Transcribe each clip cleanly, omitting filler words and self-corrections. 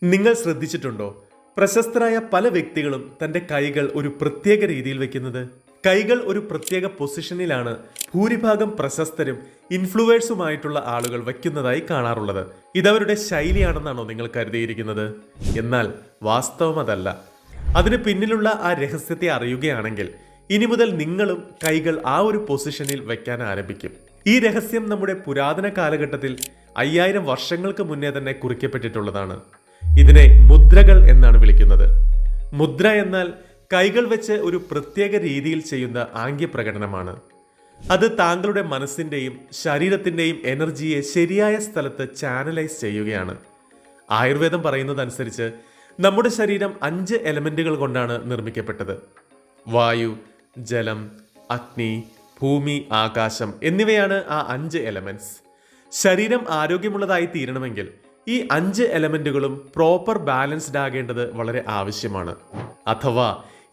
നിങ്ങൾ ശ്രദ്ധിച്ചിട്ടുണ്ടോ? പ്രശസ്തരായ പല വ്യക്തികളും തന്റെ കൈകൾ ഒരു പ്രത്യേക രീതിയിൽ വെക്കുന്നത്. കൈകൾ ഒരു പ്രത്യേക പൊസിഷനിലാണ് ഭൂരിഭാഗം പ്രശസ്തരും ഇൻഫ്ലുവേഴ്സുമായിട്ടുള്ള ആളുകൾ വയ്ക്കുന്നതായി കാണാറുള്ളത്. ഇതവരുടെ ശൈലിയാണെന്നാണോ നിങ്ങൾ കരുതിയിരിക്കുന്നത്? എന്നാൽ വാസ്തവം അതല്ല. അതിന് പിന്നിലുള്ള ആ രഹസ്യത്തെ അറിയുകയാണെങ്കിൽ ഇനി മുതൽ നിങ്ങളും കൈകൾ ആ ഒരു പൊസിഷനിൽ വയ്ക്കാൻ ആരംഭിക്കും. ഈ രഹസ്യം നമ്മുടെ പുരാതന കാലഘട്ടത്തിൽ 5000 വർഷങ്ങൾക്ക് മുന്നേ തന്നെ കുറിക്കപ്പെട്ടിട്ടുള്ളതാണ്. ഇതിനെ മുദ്രകൾ എന്നാണ് വിളിക്കുന്നത്. മുദ്ര എന്നാൽ കൈകൾ വെച്ച് ഒരു പ്രത്യേക രീതിയിൽ ചെയ്യുന്ന ആംഗ്യപ്രകടനമാണ്. അത് താങ്കളുടെ മനസ്സിന്റെയും ശരീരത്തിന്റെയും എനർജിയെ ശരിയായ സ്ഥലത്ത് ചാനലൈസ് ചെയ്യുകയാണ്. ആയുർവേദം പറയുന്നതനുസരിച്ച് നമ്മുടെ ശരീരം 5 എലമെന്റുകൾ കൊണ്ടാണ് നിർമ്മിക്കപ്പെട്ടത്. വായു, ജലം, അഗ്നി, ഭൂമി, ആകാശം എന്നിവയാണ് ആ 5 എലമെന്റ്സ്. ശരീരം ആരോഗ്യമുള്ളതായി തീരണമെങ്കിൽ ഈ 5 എലമെന്റുകളും പ്രോപ്പർ ബാലൻസ്ഡ് ആകേണ്ടത് വളരെ ആവശ്യമാണ്. അഥവാ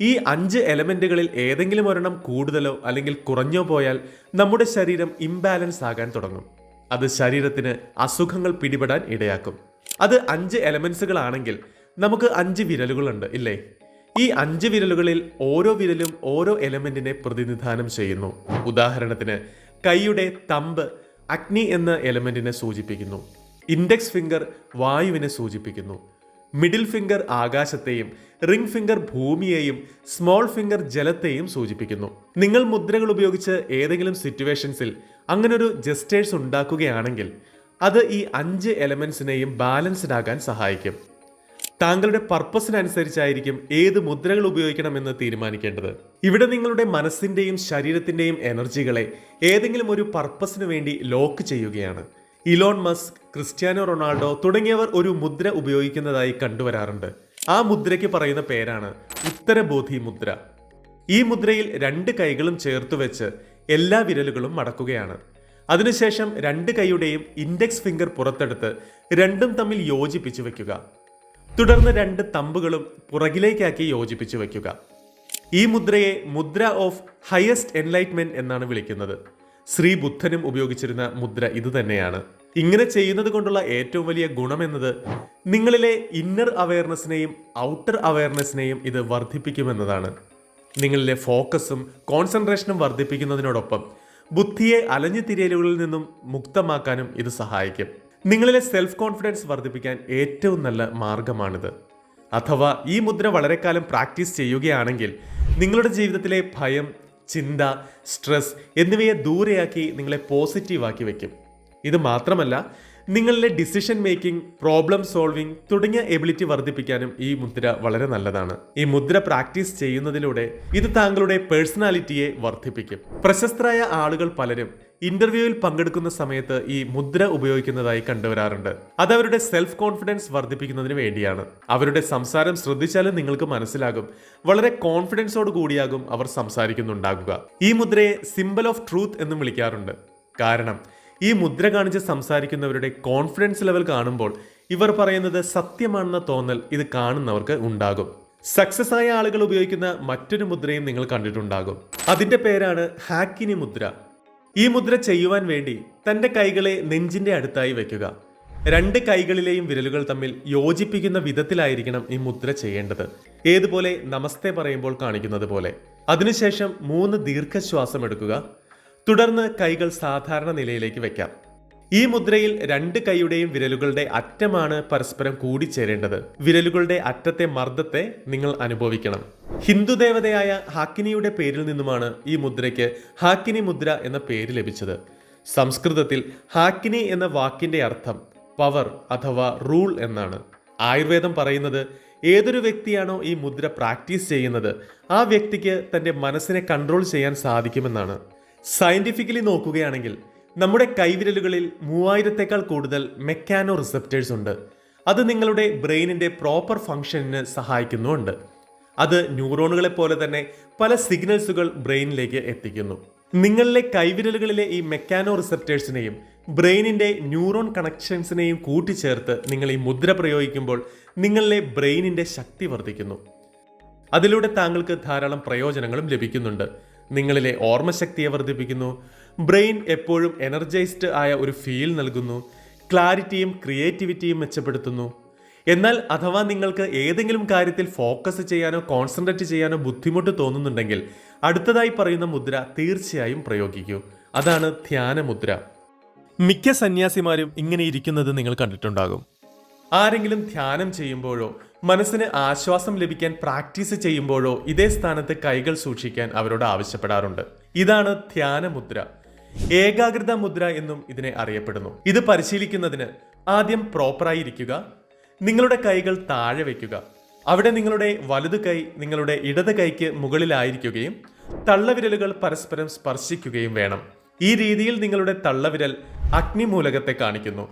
ഈ 5 എലമെന്റുകളിൽ ഏതെങ്കിലും ഒരെണ്ണം കൂടുതലോ അല്ലെങ്കിൽ കുറഞ്ഞോ പോയാൽ നമ്മുടെ ശരീരം ഇംബാലൻസ് ആകാൻ തുടങ്ങും. അത് ശരീരത്തിന് അസുഖങ്ങൾ പിടിപെടാൻ ഇടയാക്കും. അത് 5 എലമെന്റ്സുകളാണെങ്കിൽ നമുക്ക് 5 വിരലുകളുണ്ട്, ഇല്ലേ? ഈ 5 വിരലുകളിൽ ഓരോ വിരലും ഓരോ എലമെന്റിനെ പ്രതിനിധാനം ചെയ്യുന്നു. ഉദാഹരണത്തിന് കൈയുടെ തമ്പ് അഗ്നി എന്ന എലമെന്റിനെ സൂചിപ്പിക്കുന്നു. ഇൻഡെക്സ് ഫിംഗർ വായുവിനെ സൂചിപ്പിക്കുന്നു. മിഡിൽ ഫിംഗർ ആകാശത്തെയും റിംഗ് ഫിംഗർ ഭൂമിയെയും സ്മോൾ ഫിംഗർ ജലത്തെയും സൂചിപ്പിക്കുന്നു. നിങ്ങൾ മുദ്രകൾ ഉപയോഗിച്ച് ഏതെങ്കിലും സിറ്റുവേഷൻസിൽ അങ്ങനൊരു ജസ്റ്റേഴ്സ് ഉണ്ടാക്കുകയാണെങ്കിൽ അത് ഈ 5 എലമെന്റ്സിനെയും ബാലൻസ്ഡ് ആകാൻ സഹായിക്കും. താങ്കളുടെ പർപ്പസിനനുസരിച്ചായിരിക്കും ഏത് മുദ്രകൾ ഉപയോഗിക്കണമെന്ന് തീരുമാനിക്കേണ്ടത്. ഇവിടെ നിങ്ങളുടെ മനസ്സിന്റെയും ശരീരത്തിന്റെയും എനർജികളെ ഏതെങ്കിലും ഒരു പർപ്പസിന് വേണ്ടി ലോക്ക് ചെയ്യുകയാണ്. ഇലോൺ മസ്ക്, ക്രിസ്ത്യാനോ റൊണാൾഡോ തുടങ്ങിയവർ ഒരു മുദ്ര ഉപയോഗിക്കുന്നതായി കണ്ടുവരാറുണ്ട്. ആ മുദ്രയ്ക്ക് പറയുന്ന പേരാണ് ഉത്തരബോധി മുദ്ര. ഈ മുദ്രയിൽ 2 കൈകളും ചേർത്ത് വെച്ച് എല്ലാ വിരലുകളും മടക്കുകയാണ്. അതിനുശേഷം 2 കൈയുടെയും ഇൻഡെക്സ് ഫിംഗർ പുറത്തെടുത്ത് രണ്ടും തമ്മിൽ യോജിപ്പിച്ചു വെക്കുക. തുടർന്ന് 2 തമ്പുകളും പുറകിലേക്കാക്കി യോജിപ്പിച്ചു വെക്കുക. ഈ മുദ്രയെ മുദ്ര ഓഫ് ഹയസ്റ്റ് എൻലൈറ്റ്മെന്റ് എന്നാണ് വിളിക്കുന്നത്. ശ്രീ ബുദ്ധനും ഉപയോഗിച്ചിരുന്ന മുദ്ര ഇത് തന്നെയാണ്. ഇങ്ങനെ ചെയ്യുന്നത് കൊണ്ടുള്ള ഏറ്റവും വലിയ ഗുണമെന്നത് നിങ്ങളിലെ ഇന്നർ അവയർനെസ്സിനെയും ഔട്ടർ അവയർനെസ്സിനെയും ഇത് വർദ്ധിപ്പിക്കുമെന്നതാണ്. നിങ്ങളിലെ ഫോക്കസും കോൺസെൻട്രേഷനും വർദ്ധിപ്പിക്കുന്നതിനോടൊപ്പം ബുദ്ധിയെ അലഞ്ഞു തിരിയലുകളിൽ നിന്നും മുക്തമാക്കാനും ഇത് സഹായിക്കും. നിങ്ങളിലെ സെൽഫ് കോൺഫിഡൻസ് വർദ്ധിപ്പിക്കാൻ ഏറ്റവും നല്ല മാർഗമാണിത്. അഥവാ ഈ മുദ്ര വളരെ കാലം പ്രാക്ടീസ് ചെയ്യുകയാണെങ്കിൽ നിങ്ങളുടെ ജീവിതത്തിലെ ഭയം, ചിന്ത, സ്ട്രെസ് എന്നിവയെ ദൂരെയാക്കി നിങ്ങളെ പോസിറ്റീവാക്കി വയ്ക്കും. ഇത് മാത്രമല്ല, നിങ്ങളിലെ ഡിസിഷൻ മേക്കിംഗ്, പ്രോബ്ലം സോൾവിംഗ് തുടങ്ങിയ എബിലിറ്റി വർദ്ധിപ്പിക്കാനും ഈ മുദ്ര വളരെ നല്ലതാണ്. ഈ മുദ്ര പ്രാക്ടീസ് ചെയ്യുന്നതിലൂടെ ഇത് താങ്കളുടെ പേഴ്സണാലിറ്റിയെ വർദ്ധിപ്പിക്കും. പ്രശസ്തരായ ആളുകൾ പലരും ഇന്റർവ്യൂവിൽ പങ്കെടുക്കുന്ന സമയത്ത് ഈ മുദ്ര ഉപയോഗിക്കുന്നതായി കണ്ടുവരാറുണ്ട്. അത് അവരുടെ സെൽഫ് കോൺഫിഡൻസ് വർദ്ധിപ്പിക്കുന്നതിന് വേണ്ടിയാണ്. അവരുടെ സംസാരം ശ്രദ്ധിച്ചാലും നിങ്ങൾക്ക് മനസ്സിലാകും, വളരെ കോൺഫിഡൻസോട് കൂടിയാകും അവർ സംസാരിക്കുന്നുണ്ടാകുക. ഈ മുദ്രയെ സിംബൽ ഓഫ് ട്രൂത്ത് എന്നും വിളിക്കാറുണ്ട്. കാരണം ഈ മുദ്ര കാണിച്ച് സംസാരിക്കുന്നവരുടെ കോൺഫിഡൻസ് ലെവൽ കാണുമ്പോൾ ഇവർ പറയുന്നത് സത്യമാണെന്ന തോന്നൽ ഇത് കാണുന്നവർക്ക് ഉണ്ടാകും. സക്സസ് ആയ ആളുകൾ ഉപയോഗിക്കുന്ന മറ്റൊരു മുദ്രയും നിങ്ങൾ കണ്ടിട്ടുണ്ടാകും. അതിന്റെ പേരാണ് ഹാക്കിനി മുദ്ര. ഈ മുദ്ര ചെയ്യുവാൻ വേണ്ടി തന്റെ കൈകളെ നെഞ്ചിന്റെ അടുത്തായി വെക്കുക. 2 കൈകളിലെയും വിരലുകൾ തമ്മിൽ യോജിപ്പിക്കുന്ന വിധത്തിലായിരിക്കണം ഈ മുദ്ര ചെയ്യേണ്ടത്. ഏതുപോലെ നമസ്തേ പറയുമ്പോൾ കാണിക്കുന്നത് പോലെ. അതിനുശേഷം 3 ദീർഘശ്വാസം എടുക്കുക. തുടർന്ന് കൈകൾ സാധാരണ നിലയിലേക്ക് വെക്കാം. ഈ മുദ്രയിൽ 2 കൈയുടെയും വിരലുകളുടെ അറ്റമാണ് പരസ്പരം കൂടിച്ചേരേണ്ടത്. വിരലുകളുടെ അറ്റത്തെ മർദ്ദത്തെ നിങ്ങൾ അനുഭവിക്കണം. ഹിന്ദു ദേവതയായ ഹാക്കിനിയുടെ പേരിൽ നിന്നുമാണ് ഈ മുദ്രയ്ക്ക് ഹാക്കിനി മുദ്ര എന്ന പേര് ലഭിച്ചത്. സംസ്കൃതത്തിൽ ഹാക്കിനി എന്ന വാക്കിന്റെ അർത്ഥം പവർ അഥവാ റൂൾ എന്നാണ്. ആയുർവേദം പറയുന്നത് ഏതൊരു വ്യക്തിയാണോ ഈ മുദ്ര പ്രാക്ടീസ് ചെയ്യുന്നത് ആ വ്യക്തിക്ക് തന്റെ മനസ്സിനെ കൺട്രോൾ ചെയ്യാൻ സാധിക്കുമെന്നാണ്. സയന്റിഫിക്കലി നോക്കുകയാണെങ്കിൽ നമ്മുടെ കൈവിരലുകളിൽ 3000-ത്തേക്കാൾ കൂടുതൽ മെക്കാനോ റിസപ്റ്റേഴ്സ് ഉണ്ട്. അത് നിങ്ങളുടെ ബ്രെയിനിന്റെ പ്രോപ്പർ ഫംഗ്ഷനിന് സഹായിക്കുന്നുണ്ട്. അത് ന്യൂറോണുകളെ പോലെ തന്നെ പല സിഗ്നൽസുകൾ ബ്രെയിനിലേക്ക് എത്തിക്കുന്നു. നിങ്ങളിലെ കൈവിരലുകളിലെ ഈ മെക്കാനോ റിസപ്റ്റേഴ്സിനെയും ബ്രെയിനിന്റെ ന്യൂറോൺ കണക്ഷൻസിനെയും കൂട്ടിച്ചേർത്ത് നിങ്ങൾ ഈ മുദ്ര പ്രയോഗിക്കുമ്പോൾ നിങ്ങളിലെ ബ്രെയിനിന്റെ ശക്തി വർദ്ധിക്കുന്നു. അതിലൂടെ താങ്കൾക്ക് ധാരാളം പ്രയോജനങ്ങളും ലഭിക്കുന്നുണ്ട്. നിങ്ങളിലെ ഓർമ്മശക്തിയെ വർദ്ധിപ്പിക്കുന്നു. ബ്രെയിൻ എപ്പോഴും എനർജൈസ്ഡ് ആയ ഒരു ഫീൽ നൽകുന്നു. ക്ലാരിറ്റിയും ക്രിയേറ്റിവിറ്റിയും മെച്ചപ്പെടുത്തുന്നു. എന്നാൽ അഥവാ നിങ്ങൾക്ക് ഏതെങ്കിലും കാര്യത്തിൽ ഫോക്കസ് ചെയ്യാനോ കോൺസെൻട്രേറ്റ് ചെയ്യാനോ ബുദ്ധിമുട്ട് തോന്നുന്നുണ്ടെങ്കിൽ അടുത്തതായി പറയുന്ന മുദ്ര തീർച്ചയായും പ്രയോഗിക്കൂ. അതാണ് ധ്യാനമുദ്ര. മിക്ക സന്യാസിമാരും ഇങ്ങനെ ഇരിക്കുന്നത് നിങ്ങൾ കണ്ടിട്ടുണ്ടാകും. ആരെങ്കിലും ധ്യാനം ചെയ്യുമ്പോഴോ മനസ്സിന് ആശ്വാസം ലഭിക്കാൻ പ്രാക്ടീസ് ചെയ്യുമ്പോഴോ ഇതേ സ്ഥാനത്ത് കൈകൾ സൂക്ഷിക്കാൻ അവരോട് ആവശ്യപ്പെടാറുണ്ട്. ഇതാണ് ധ്യാനമുദ്ര. ഏകാഗ്രത മുദ്ര എന്നും ഇതിനെ അറിയപ്പെടുന്നു. ഇത് പരിശീലിക്കുന്നതിന് ആദ്യം പ്രോപ്പറായി ഇരിക്കുക. നിങ്ങളുടെ കൈകൾ താഴെ വയ്ക്കുക. അവിടെ നിങ്ങളുടെ വലതു കൈ നിങ്ങളുടെ ഇടത് കൈക്ക് മുകളിലായിരിക്കുകയും തള്ളവിരലുകൾ പരസ്പരം സ്പർശിക്കുകയും വേണം. ഈ രീതിയിൽ നിങ്ങളുടെ തള്ളവിരൽ അഗ്നിമൂലകത്തെ കാണിക്കുന്നു.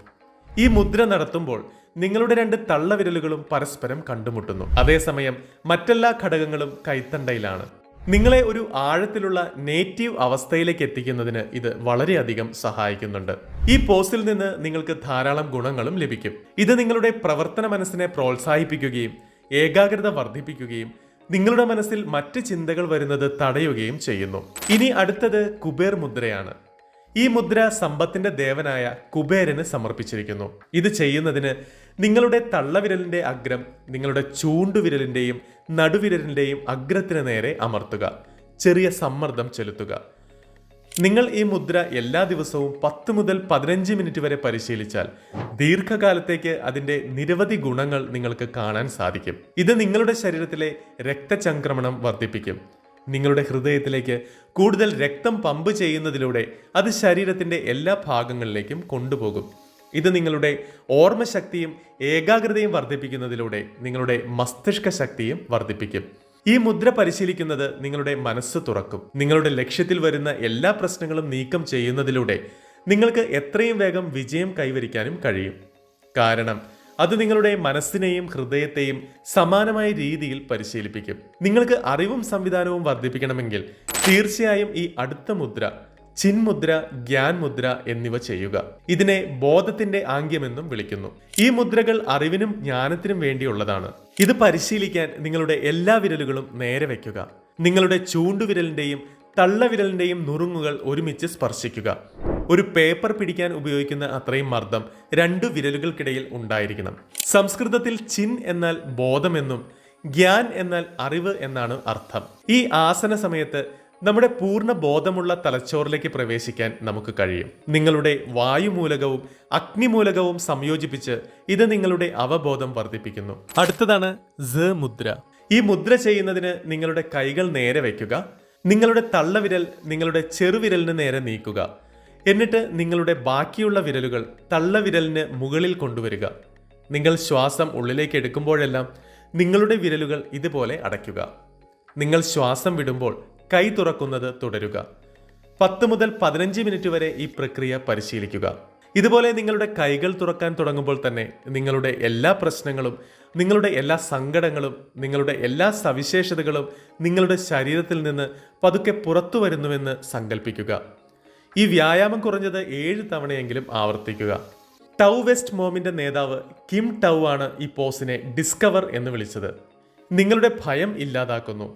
ഈ മുദ്ര നടത്തുമ്പോൾ നിങ്ങളുടെ 2 തള്ളവിരലുകളും പരസ്പരം കണ്ടുമുട്ടുന്നു. അതേസമയം മറ്റെല്ലാ ഘടകങ്ങളും കൈത്തണ്ടയിലാണ്. നിങ്ങളെ ഒരു ആഴത്തിലുള്ള നേറ്റീവ് അവസ്ഥയിലേക്ക് എത്തിക്കുന്നതിന് ഇത് വളരെയധികം സഹായിക്കുന്നുണ്ട്. ഈ പോസിൽ നിന്ന് നിങ്ങൾക്ക് ധാരാളം ഗുണങ്ങളും ലഭിക്കും. ഇത് നിങ്ങളുടെ പ്രവർത്തന മനസ്സിനെ പ്രോത്സാഹിപ്പിക്കുകയും ഏകാഗ്രത വർദ്ധിപ്പിക്കുകയും നിങ്ങളുടെ മനസ്സിൽ മറ്റ് ചിന്തകൾ വരുന്നത് തടയുകയും ചെയ്യുന്നു. ഇനി അടുത്തത് കുബേർ മുദ്രയാണ്. ഈ മുദ്ര സമ്പത്തിന്റെ ദേവനായ കുബേരന് സമർപ്പിച്ചിരിക്കുന്നു. ഇത് ചെയ്യുന്നതിന് നിങ്ങളുടെ തള്ളവിരലിന്റെ അഗ്രം നിങ്ങളുടെ ചൂണ്ടുവിരലിന്റെയും നടുവിരലിന്റെയും അഗ്രത്തിന് നേരെ അമർത്തുക. ചെറിയ സമ്മർദ്ദം ചെലുത്തുക. നിങ്ങൾ ഈ മുദ്ര എല്ലാ ദിവസവും 10 മുതൽ 15 മിനിറ്റ് വരെ പരിശീലിച്ചാൽ ദീർഘകാലത്തേക്ക് അതിന്റെ നിരവധി ഗുണങ്ങൾ നിങ്ങൾക്ക് കാണാൻ സാധിക്കും. ഇത് നിങ്ങളുടെ ശരീരത്തിലെ രക്തചംക്രമണം വർദ്ധിപ്പിക്കും. നിങ്ങളുടെ ഹൃദയത്തിലേക്ക് കൂടുതൽ രക്തം പമ്പ് ചെയ്യുന്നതിലൂടെ അത് ശരീരത്തിന്റെ എല്ലാ ഭാഗങ്ങളിലേക്കും കൊണ്ടുപോകും. ഇത് നിങ്ങളുടെ ഓർമ്മശക്തിയും ഏകാഗ്രതയും വർദ്ധിപ്പിക്കുന്നതിലൂടെ നിങ്ങളുടെ മസ്തിഷ്ക ശക്തിയും വർദ്ധിപ്പിക്കും. ഈ മുദ്ര പരിശീലിക്കുന്നത് നിങ്ങളുടെ മനസ്സ് തുറക്കും. നിങ്ങളുടെ ലക്ഷ്യത്തിൽ വരുന്ന എല്ലാ പ്രശ്നങ്ങളും നീക്കം ചെയ്യുന്നതിലൂടെ നിങ്ങൾക്ക് എത്രയും വേഗം വിജയം കൈവരിക്കാനും കഴിയും. കാരണം അത് നിങ്ങളുടെ മനസ്സിനെയും ഹൃദയത്തെയും സമാനമായ രീതിയിൽ പരിശീലിപ്പിക്കും. നിങ്ങൾക്ക് അറിവും സംവിധാനവും വർദ്ധിപ്പിക്കണമെങ്കിൽ തീർച്ചയായും ഈ അടുത്ത മുദ്ര, ചിന്മുദ്ര, ഗ്യാൻ മുദ്ര എന്നിവ ചെയ്യുക. ഇതിനെ ബോധത്തിന്റെ ആംഗ്യമെന്നും വിളിക്കുന്നു. ഈ മുദ്രകൾ അറിവിനും ജ്ഞാനത്തിനും വേണ്ടിയുള്ളതാണ്. ഇത് പരിശീലിക്കാൻ നിങ്ങളുടെ എല്ലാ വിരലുകളും നേരെ വയ്ക്കുക. നിങ്ങളുടെ ചൂണ്ടുവിരലിന്റെയും തള്ളവിരലിന്റെയും നുറുങ്ങുകൾ ഒരുമിച്ച് സ്പർശിക്കുക. ഒരു പേപ്പർ പിടിക്കാൻ ഉപയോഗിക്കുന്ന അത്രയും മർദ്ദം 2 വിരലുകൾക്കിടയിൽ ഉണ്ടായിരിക്കണം. സംസ്കൃതത്തിൽ ചിൻ എന്നാൽ ബോധമെന്നും ഗ്യാൻ എന്നാൽ അറിവ് എന്നാണ് അർത്ഥം. ഈ ആസന സമയത്ത് നമ്മുടെ പൂർണ്ണ ബോധമുള്ള തലച്ചോറിലേക്ക് പ്രവേശിക്കാൻ നമുക്ക് കഴിയും. നിങ്ങളുടെ വായുമൂലകവും അഗ്നിമൂലകവും സംയോജിപ്പിച്ച് ഇത് നിങ്ങളുടെ അവബോധം വർദ്ധിപ്പിക്കുന്നു. അടുത്തതാണ് സ മുദ്ര. ഈ മുദ്ര ചെയ്യുന്നതിന് നിങ്ങളുടെ കൈകൾ നേരെ വയ്ക്കുക. നിങ്ങളുടെ തള്ളവിരൽ നിങ്ങളുടെ ചെറുവിരലിന് നേരെ നീക്കുക. എന്നിട്ട് നിങ്ങളുടെ ബാക്കിയുള്ള വിരലുകൾ തള്ളവിരലിന് മുകളിൽ കൊണ്ടുവരിക. നിങ്ങൾ ശ്വാസം ഉള്ളിലേക്ക് എടുക്കുമ്പോഴെല്ലാം നിങ്ങളുടെ വിരലുകൾ ഇതുപോലെ അടയ്ക്കുക. നിങ്ങൾ ശ്വാസം വിടുമ്പോൾ കൈ തുറക്കുന്നത് തുടരുക. 10 മുതൽ 15 മിനിറ്റ് വരെ ഈ പ്രക്രിയ പരിശീലിക്കുക. ഇതുപോലെ നിങ്ങളുടെ കൈകൾ തുറക്കാൻ തുടങ്ങുമ്പോൾ തന്നെ നിങ്ങളുടെ എല്ലാ പ്രശ്നങ്ങളും, നിങ്ങളുടെ എല്ലാ സങ്കടങ്ങളും, നിങ്ങളുടെ എല്ലാ സവിശേഷതകളും നിങ്ങളുടെ ശരീരത്തിൽ നിന്ന് പതുക്കെ പുറത്തു വരുന്നുവെന്ന് സങ്കല്പിക്കുക. ഈ വ്യായാമം കുറഞ്ഞത് 7 തവണയെങ്കിലും ആവർത്തിക്കുക. ടൗ വെസ്റ്റ് മോമിന്റെ നേതാവ് കിം ടൗ ആണ് ഈ പോസിനെ ഡിസ്കവർ എന്ന് വിളിച്ചത്. നിങ്ങളുടെ ഭയം ഇല്ലാതാക്കുന്നു.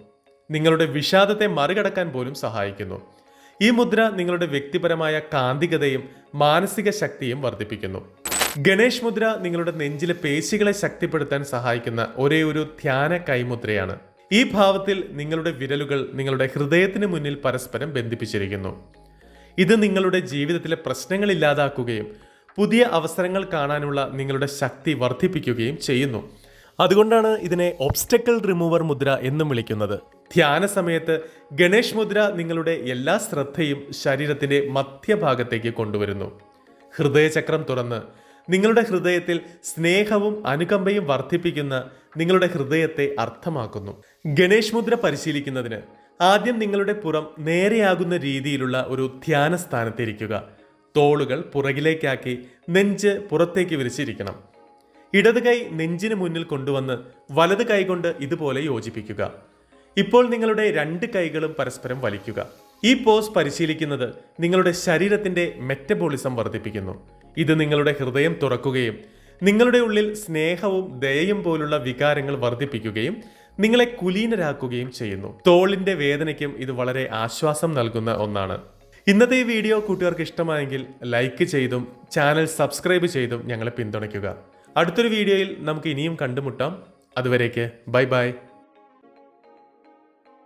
നിങ്ങളുടെ വിഷാദത്തെ മറികടക്കാൻ പോലും സഹായിക്കുന്നു. ഈ മുദ്ര നിങ്ങളുടെ വ്യക്തിപരമായ കാന്തികതയും മാനസിക ശക്തിയും വർദ്ധിപ്പിക്കുന്നു. ഗണേഷ് മുദ്ര നിങ്ങളുടെ നെഞ്ചിലെ പേശികളെ ശക്തിപ്പെടുത്താൻ സഹായിക്കുന്ന ഒരേയൊരു ധ്യാന കൈമുദ്രയാണ്. ഈ ഭാവത്തിൽ നിങ്ങളുടെ വിരലുകൾ നിങ്ങളുടെ ഹൃദയത്തിന് മുന്നിൽ പരസ്പരം ബന്ധിപ്പിച്ചിരിക്കുന്നു. ഇത് നിങ്ങളുടെ ജീവിതത്തിലെ പ്രശ്നങ്ങൾ ഇല്ലാതാക്കുകയും പുതിയ അവസരങ്ങൾ കാണാനുള്ള നിങ്ങളുടെ ശക്തി വർദ്ധിപ്പിക്കുകയും ചെയ്യുന്നു. അതുകൊണ്ടാണ് ഇതിനെ ഒബ്സ്റ്റക്കിൾ റിമൂവർ മുദ്ര എന്നും വിളിക്കുന്നത്. ധ്യാന സമയത്ത് ഗണേഷ് മുദ്ര നിങ്ങളുടെ എല്ലാ ശ്രദ്ധയും ശരീരത്തിന്റെ മധ്യഭാഗത്തേക്ക് കൊണ്ടുവരുന്നു. ഹൃദയചക്രം തുറന്ന് നിങ്ങളുടെ ഹൃദയത്തിൽ സ്നേഹവും അനുകമ്പയും വർദ്ധിപ്പിക്കുന്ന നിങ്ങളുടെ ഹൃദയത്തെ അർത്ഥമാക്കുന്നു. ഗണേഷ് മുദ്ര പരിശീലിക്കുന്നതിന് ആദ്യം നിങ്ങളുടെ പുറം നേരെയാകുന്ന രീതിയിലുള്ള ഒരു ധ്യാന സ്ഥാനത്തിരിക്കുക. തോളുകൾ പുറകിലേക്കാക്കി നെഞ്ച് പുറത്തേക്ക് വിരിച്ചിരിക്കണം. ഇടത് കൈ നെഞ്ചിന് മുന്നിൽ കൊണ്ടുവന്ന് വലത് കൈ കൊണ്ട് ഇതുപോലെ യോജിപ്പിക്കുക. ഇപ്പോൾ നിങ്ങളുടെ 2 കൈകളും പരസ്പരം വലിക്കുക. ഈ പോസ് പരിശീലിക്കുന്നത് നിങ്ങളുടെ ശരീരത്തിന്റെ മെറ്റബോളിസം വർദ്ധിപ്പിക്കുന്നു. ഇത് നിങ്ങളുടെ ഹൃദയം തുറക്കുകയും നിങ്ങളുടെ ഉള്ളിൽ സ്നേഹവും ദയയും പോലുള്ള വികാരങ്ങൾ വർദ്ധിപ്പിക്കുകയും നിങ്ങളെ കുലീനരാക്കുകയും ചെയ്യുന്നു. തോളിന്റെ വേദനയ്ക്കും ഇത് വളരെ ആശ്വാസം നൽകുന്ന ഒന്നാണ്. ഇന്നത്തെ ഈ വീഡിയോ കൂട്ടുകാർക്ക് ഇഷ്ടമായെങ്കിൽ ലൈക്ക് ചെയ്തും ചാനൽ സബ്സ്ക്രൈബ് ചെയ്തും ഞങ്ങളെ പിന്തുണയ്ക്കുക. അടുത്തൊരു വീഡിയോയിൽ നമുക്ക് ഇനിയും കണ്ടുമുട്ടാം. അതുവരേക്ക് ബൈ ബൈ.